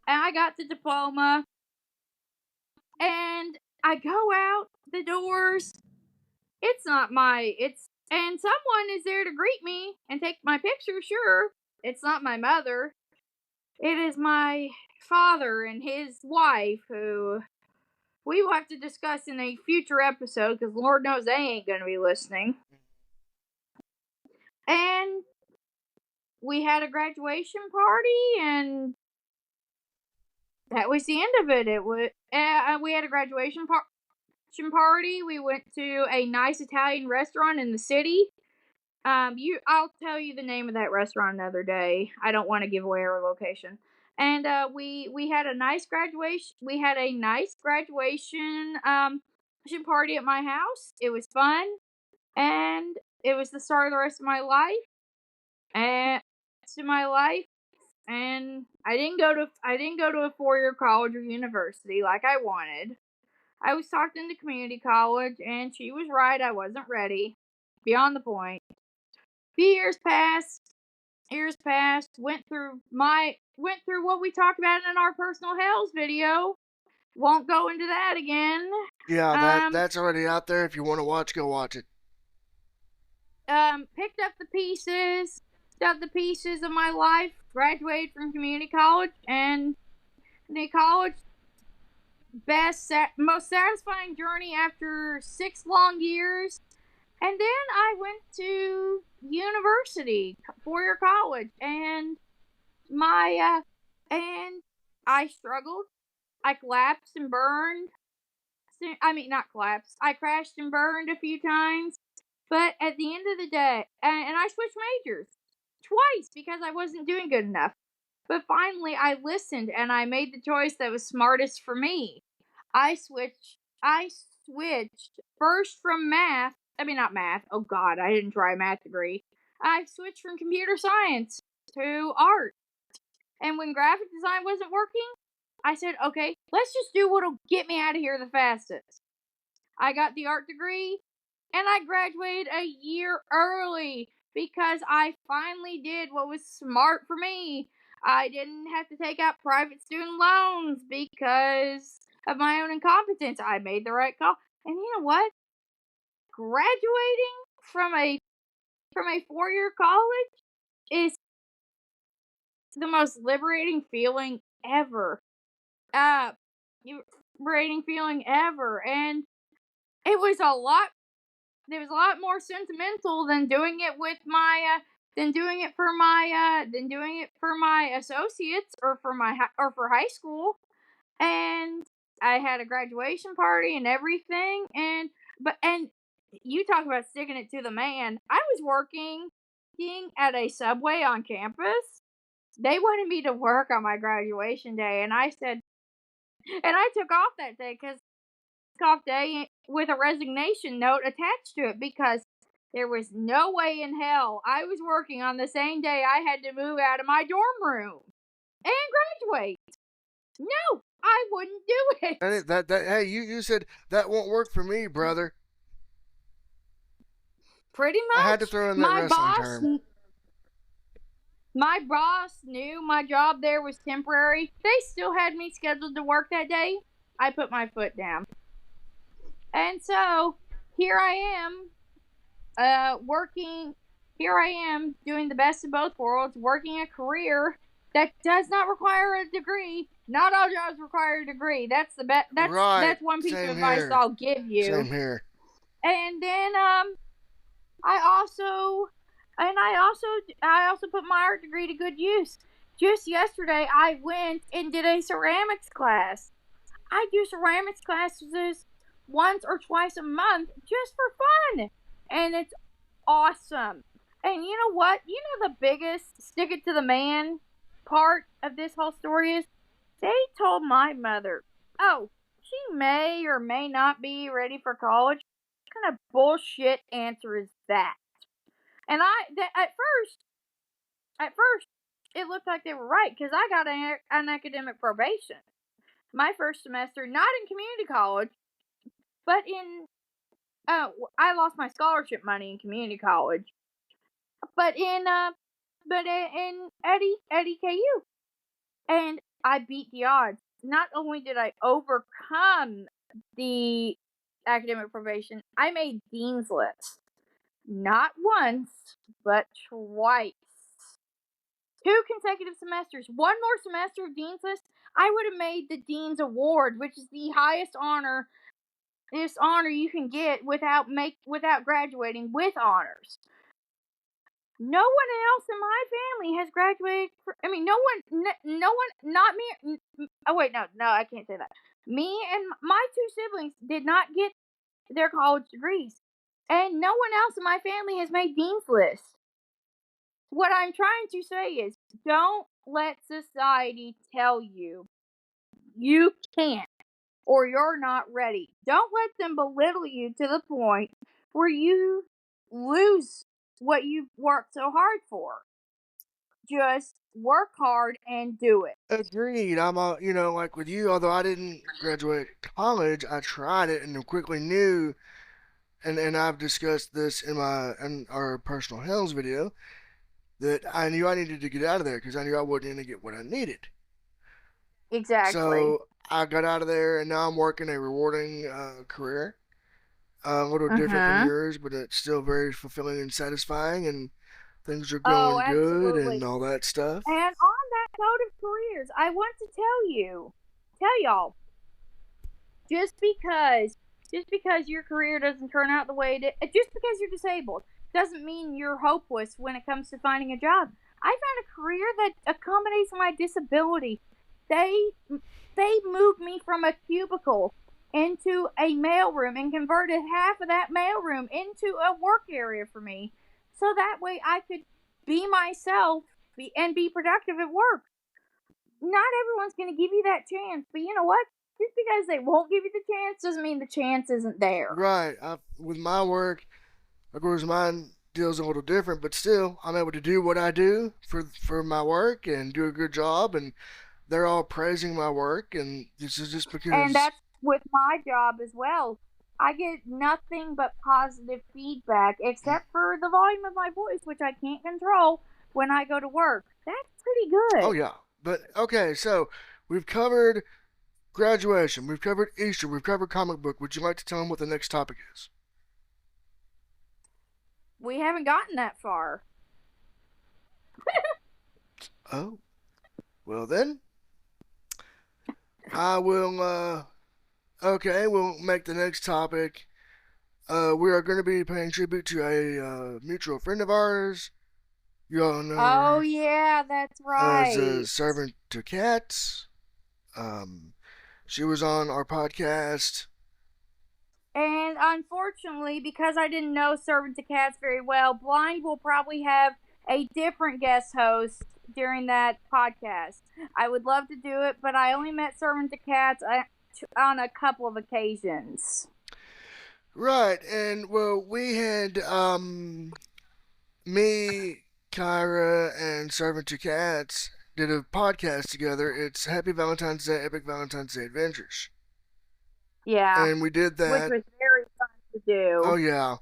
and I got the diploma, and I go out the doors. It's not my it's and someone is there to greet me and take my picture, sure. It's not my mother. It is my father and his wife, who we will have to discuss in a future episode because Lord knows they ain't going to be listening. And we had a graduation party, and that was the end of it. We had a graduation party. We went to a nice Italian restaurant in the city. I'll tell you the name of that restaurant another day. I don't want to give away our location. And we had a nice graduation. We had a nice graduation party at my house. It was fun, and it was the start of the rest of my life. And to my life, and I didn't go to a 4-year college or university like I wanted. I was talked into community college, and she was right. I wasn't ready. Beyond the point. Few years passed. Years passed. Went through what we talked about in our personal hells video. Won't go into that again. Yeah, Um, that's already out there. If you want to watch, go watch it. picked up the pieces of my life. Graduated from community college, and the college most satisfying journey after 6 long years. And then I went to university, 4-year college, and my and I struggled. I collapsed and burned. I mean, not collapsed. I crashed and burned a few times. But at the end of the day, and I switched majors twice because I wasn't doing good enough. But finally, I listened and I made the choice that was smartest for me. I switched first from math. I mean, not math. Oh God, I didn't try a math degree. I switched from computer science to art. And when graphic design wasn't working, I said, okay, let's just do what'll get me out of here the fastest. I got the art degree, and I graduated a year early because I finally did what was smart for me. I didn't have to take out private student loans because of my own incompetence. I made the right call. And you know what? Graduating from a 4-year college is the most liberating feeling ever. Uh liberating feeling ever. And it was a lot it was a lot more sentimental than doing it with my than doing it for my associates or for high school. And I had a graduation party and everything. And you talk about sticking it to the man. I was working at a Subway on campus. They wanted me to work on my graduation day, and I took off that day because off day with a resignation note attached to it because there was no way in hell I was working on the same day I had to move out of my dorm room and graduate. No, I wouldn't do it. And hey, you said that won't work for me, brother. Pretty I had to much. throw in that wrestling term. My boss knew my job there was temporary. They still had me scheduled to work that day. I put my foot down. And so here I am working. Here I am doing the best of both worlds, working a career that does not require a degree. Not all jobs require a degree. That's the best. Right. That's one piece of Same advice here. I'll give you. Same here. And then I also I also put my art degree to good use. Just yesterday, I went and did a ceramics class. I do ceramics classes once or twice a month just for fun, and it's awesome. And you know what? You know the biggest stick it to the man part of this whole story is they told my mother, oh, she may or may not be ready for college. kind of bullshit answer is that? And at first, it looked like they were right because I got an academic probation. My first semester, not in community college, but in I lost my scholarship money in community college, but in Eddie KU, and I beat the odds. Not only did I overcome the academic probation, I made dean's list. Not once, but twice. 2 consecutive semesters. One more semester of dean's list, I would have made the dean's award, which is the highest honor you can get without graduating with honors. No one else in my family has graduated. No one, not me. Oh wait, no, I can't say that. Me and my 2 siblings did not get their college degrees, and no one else in my family has made dean's list. What I'm trying to say is, don't let society tell you you can't or you're not ready. Don't let them belittle you to the point where you lose what you've worked so hard for. Just work hard and do it. Agreed. Like with you, although I didn't graduate college, I tried it and quickly knew, and I've discussed this in our personal health video, that I knew I needed to get out of there because I knew I wasn't going to get what I needed. Exactly. So I got out of there, and now I'm working a rewarding career, a little different than Uh-huh. yours, but it's still very fulfilling and satisfying, and things are Oh, going good and absolutely. all that stuff. And on that note of careers, I want to tell y'all, just because just because your career doesn't turn out the way just because you're disabled doesn't mean you're hopeless when it comes to finding a job. I found a career that accommodates my disability. They moved me from a cubicle into a mailroom and converted half of that mailroom into a work area for me, so that way I could be myself and be productive at work. Not everyone's going to give you that chance, but you know what? Just because they won't give you the chance doesn't mean the chance isn't there. Right. With my work, of course, mine deals a little different, but still, I'm able to do what I do for my work and do a good job, and they're all praising my work, and this is just And because. that's with my job as well. I get nothing but positive feedback, except for the volume of my voice, which I can't control when I go to work. That's pretty Oh good. yeah, but okay, so we've covered graduation, we've covered Easter, we've covered comic book. Would you like to tell them what the next topic is? We haven't gotten that far. Oh, well then, I will. Okay, we'll make the next topic. We are going to be paying tribute to a mutual friend of ours. You all know Oh, her yeah, that's as a right. servant to cats. Um, she was on our podcast. And unfortunately, because I didn't know Servant to Cats very well, Blind will probably have a different guest host during that podcast. I would love to do it, but I only met Servant to Cats on a couple of occasions. Right, and well, we had me, Kyra, and Servant to Cats did a podcast together. It's Happy Valentine's Day, Epic Valentine's Day Adventures. Yeah, And we did which that. was very fun to Oh, do. yeah.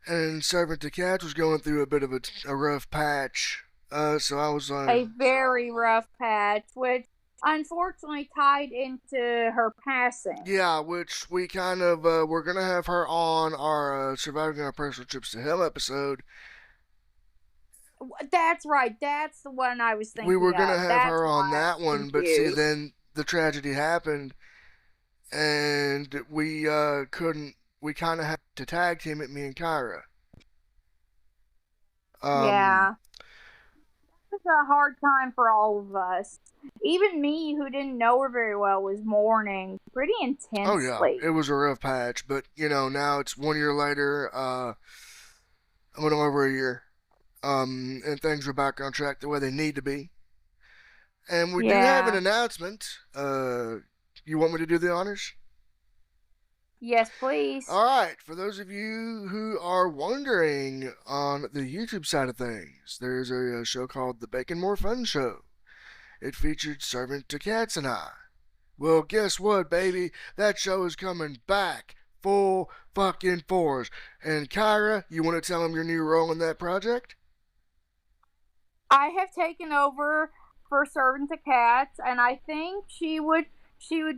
And Servant to Cats was going through a bit of a rough patch. So I was like, A very rough patch, which unfortunately tied into her passing. yeah, which we kind of, we're going to have her on our Surviving Our Personal Trips to Hell episode. That's right. That's the one I was We were thinking going to of. have That's her on why I that was one, but see, confused. then the tragedy happened, and we couldn't. We kind of had to tag team it, me and Kyra. Um. Yeah. It's a hard time for all of us. Even me, who didn't know her very well, was mourning pretty Oh yeah, intensely. it was a rough patch, but now it's 1 year later. A little over a year. And things are back on track the way they need to be. And we do have an Yeah. announcement. You want me to do the honors? Yes, please. All right, for those of you who are wondering on the YouTube side of things, there's a show called The Bacon More Fun Show. It featured Servant to Cats and I. Well, guess what, baby? That show is coming back full fucking force. And Kyra, you want to tell them your new role in that project? I have taken over for Servant to Cats, and I think she would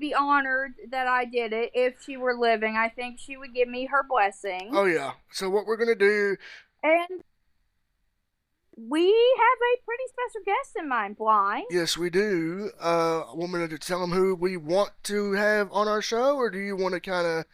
be honored that I did it if she were living. I think she would give me her blessing. Oh, yeah. So, what we're going to do. And we have a pretty special guest in mind, Blind. Yes, we do. Want me to tell them who we want to have on our show, or do you want to kind of.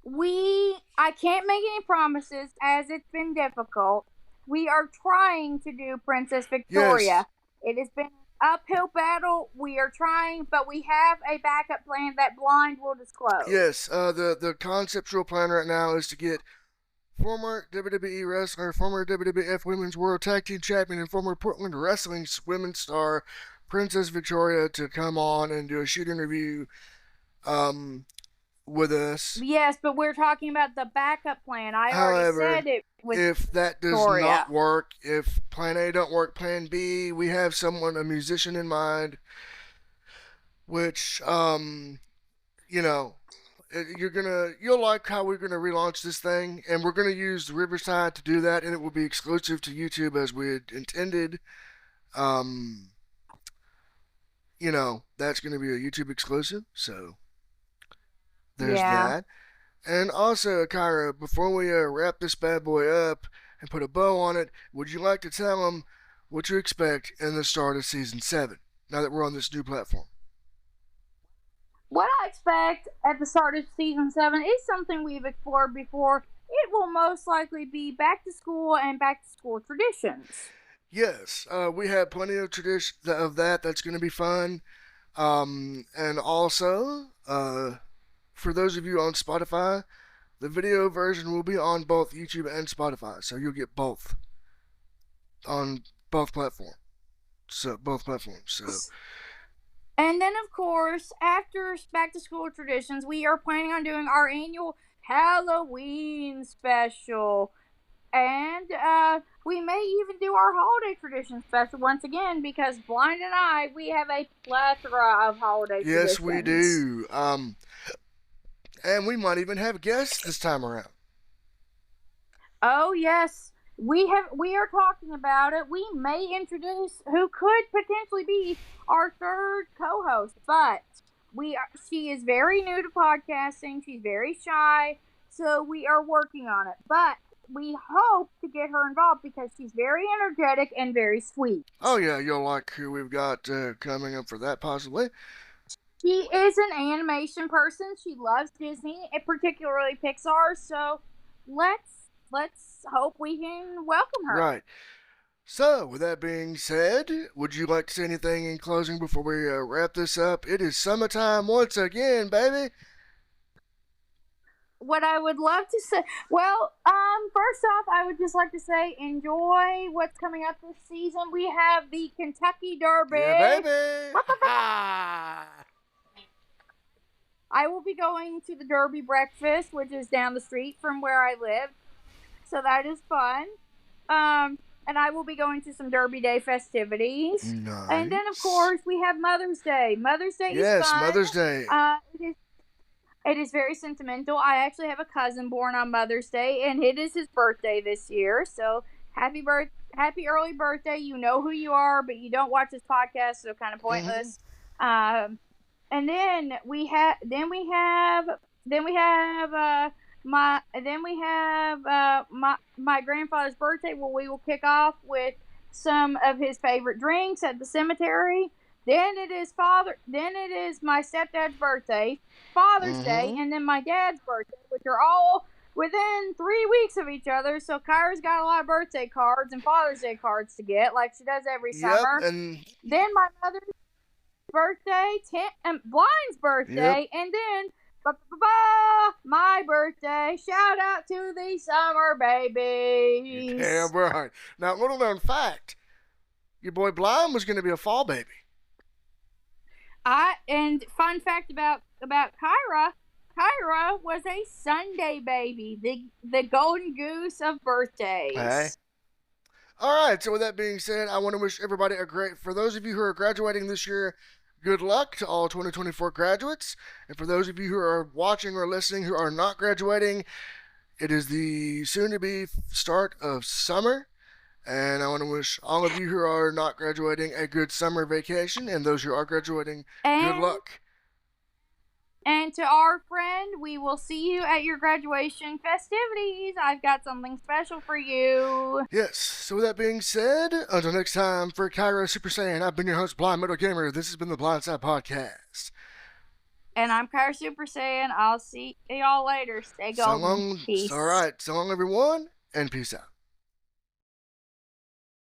I can't make any promises as it's been difficult. We are trying to do Princess Yes, Victoria. It has been an uphill battle. We are trying, but we have a backup plan that Blind will disclose. yes. The conceptual plan right now is to get former WWE wrestler, former WWF Women's World Tag Team Champion, and former Portland Wrestling Women's Star Princess Victoria to come on and do a shoot interview um, with us. Yes, but we're talking about the backup plan. I already However, said it with if that does Victoria. not work, if Plan A don't work, Plan B, we have someone, a musician in mind, which you know, you'll like how we're gonna relaunch this thing, and we're gonna use the Riverside to do that, and it will be exclusive to YouTube as we had intended. Um, that's gonna be a YouTube exclusive, so there's Yeah. that. And also, Kyra, before we wrap this bad boy up and put a bow on it, would you like to tell them what you expect in the start of season 7? Now that we're on this new platform. What I expect at the start of season 7 is something we've explored before. It will most likely be back to school and back to school traditions. Yes, we have plenty of tradition of that. That's going to be fun. And also, for those of you on Spotify, the video version will be on both YouTube and Spotify, so you'll get both on both platforms. So both platforms. So And then, of course, after back to school traditions, we are planning on doing our annual Halloween special. And we may even do our holiday tradition special once again because Blind and I, we have a plethora of holiday yes, traditions. we do. And we might even have guests this time around. Oh yes, we are talking about it. We may introduce who could potentially be our third co-host, but she is very new to podcasting. She's very shy, so we are working on it. But we hope to get her involved because she's very energetic and very sweet. Oh yeah, you'll like who we've got coming up for that possibly. She is an animation person. She loves Disney, and particularly Pixar. So let's hope we can welcome her. Right. So, with that being said, would you like to say anything in closing before we wrap this up? It is summertime once again, baby. What I would love to say, well, first off, I would just like to say enjoy what's coming up this season. We have the Kentucky Derby. Yeah, baby. I will be going to the Derby breakfast, which is down the street from where I live. So that is fun. And I will be going to some Derby Day festivities. Nice. And then, of course, we have Mother's Day. Mother's Day is fun. Yes, Mother's Day. It is very sentimental. I actually have a cousin born on Mother's Day, and it is his birthday this year. So happy early birthday! You know who you are, but you don't watch this podcast, so kind of pointless. Mm-hmm. And then we have my grandfather's birthday, where we will kick off with some of his favorite drinks at the cemetery. Then it is my stepdad's birthday, Father's Day, and then my dad's birthday, which are all within 3 weeks of each other. So Kyra's got a lot of birthday cards and Father's Day cards to get, like she does every summer. And then my mother's birthday, Blind's birthday, and then my birthday. Shout out to the summer babies. Yeah, right. Now, little known fact, your boy Blind was going to be a fall baby. And fun fact about Kyra, Kyra was a Sunday baby, the golden goose of Hey. birthdays. All right, so with that being said, I want to wish everybody for those of you who are graduating this year, good luck to all 2024 graduates. And for those of you who are watching or listening who are not graduating, it is the soon to be start of summer. And I want to wish all of you who are not graduating a good summer vacation, and those who are graduating, good And luck. And to our friend, we will see you at your graduation festivities. I've got something special for you. Yes, so with that being said, until next time, for Kaira Super Saiyan, I've been your host, Blind Metal Gamer. This has been the Blindside Podcast. And I'm Kyra Super Saiyan. I'll see y'all later. Stay So golden. long, Peace. alright, so long everyone, and peace out.